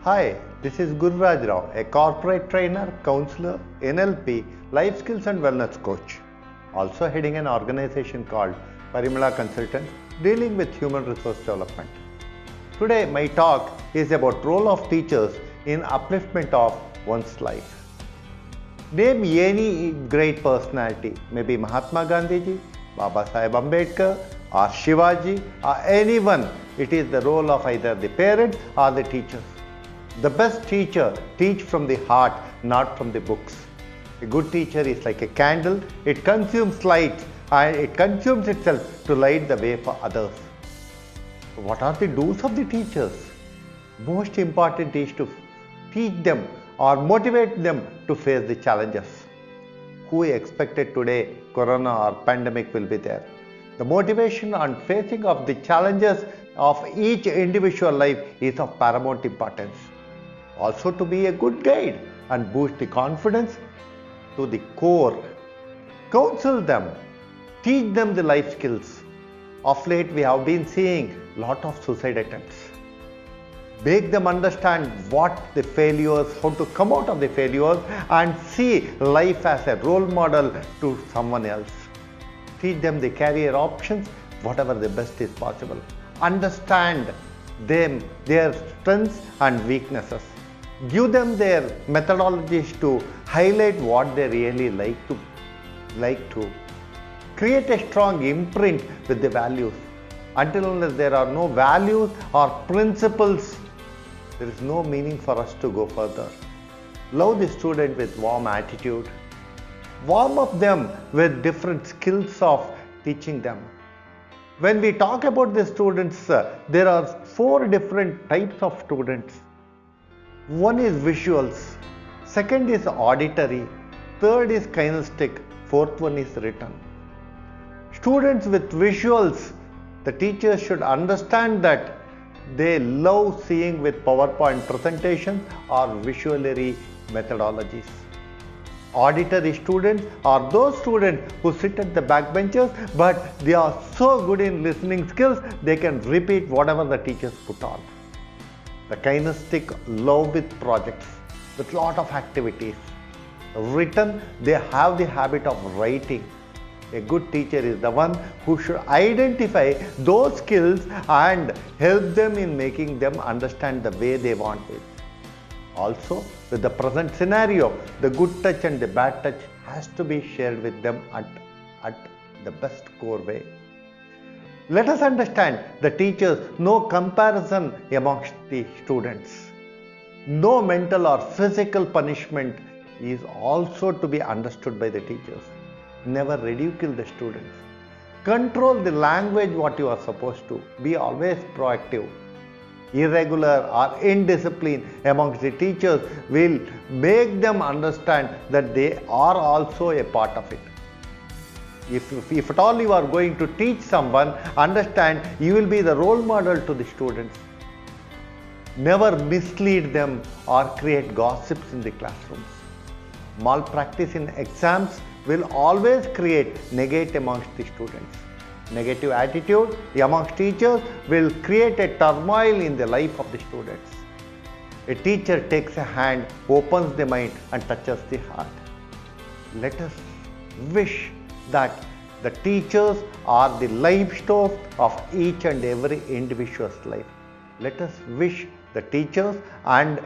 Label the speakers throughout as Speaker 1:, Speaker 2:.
Speaker 1: Hi, this is Gururaj Rao, a corporate trainer, counselor, NLP, life skills and wellness coach. Also heading an organization called Parimala Consultants dealing with human resource development. Today my talk is about role of teachers in upliftment of one's life. Name any great personality, maybe Mahatma Gandhi, Baba Saheb Ambedkar, or Shivaji, or anyone. It is the role of either the parents or the teachers. The best teacher teach from the heart, not from the books. A good teacher is like a candle. It consumes light and it consumes itself to light the way for others. What are the do's of the teachers? Most important is to teach them or motivate them to face the challenges. Who expected today corona or pandemic will be there? The motivation and facing of the challenges of each individual life is of paramount importance. Also to be a good guide and boost the confidence to the core. Counsel them, teach them the life skills. Of late we have been seeing lot of suicide attempts. Make them understand what the failures, how to come out of the failures and see life as a role model to someone else. Teach them the career options, whatever the best is possible. Understand them, their strengths and weaknesses. Give them their methodologies to highlight what they really like to. Create a strong imprint with the values. Until unless there are no values or principles, there is no meaning for us to go further. Love the student with warm attitude. Warm up them with different skills of teaching them. When we talk about the students, there are 4 different types of students. One is visuals, second is auditory, third is kinesthetic, fourth one is written. Students with visuals, the teachers should understand that they love seeing with PowerPoint presentations or visually methodologies. Auditory students are those students who sit at the back benches, but they are so good in listening skills, they can repeat whatever the teachers put on. The kinesthetic love with projects, with lot of activities. Written, they have the habit of writing. A good teacher is the one who should identify those skills and help them in making them understand the way they want it. Also, with the present scenario, the good touch and the bad touch has to be shared with them at the best core way. Let us understand the teachers, no comparison amongst the students. No mental or physical punishment is also to be understood by the teachers. Never ridicule the students. Control the language what you are supposed to. Be always proactive. Irregular or indiscipline amongst the teachers will make them understand that they are also a part of it. If at all you are going to teach someone, understand you will be the role model to the students. Never mislead them or create gossips in the classrooms. Malpractice in exams will always create negate amongst the students. Negative attitude amongst teachers will create a turmoil in the life of the students. A teacher takes a hand, opens the mind and touches the heart. Let us wish that the teachers are the life source of each and every individual's life. Let us wish the teachers, and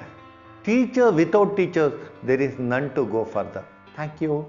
Speaker 1: without teachers there is none to go further. Thank you.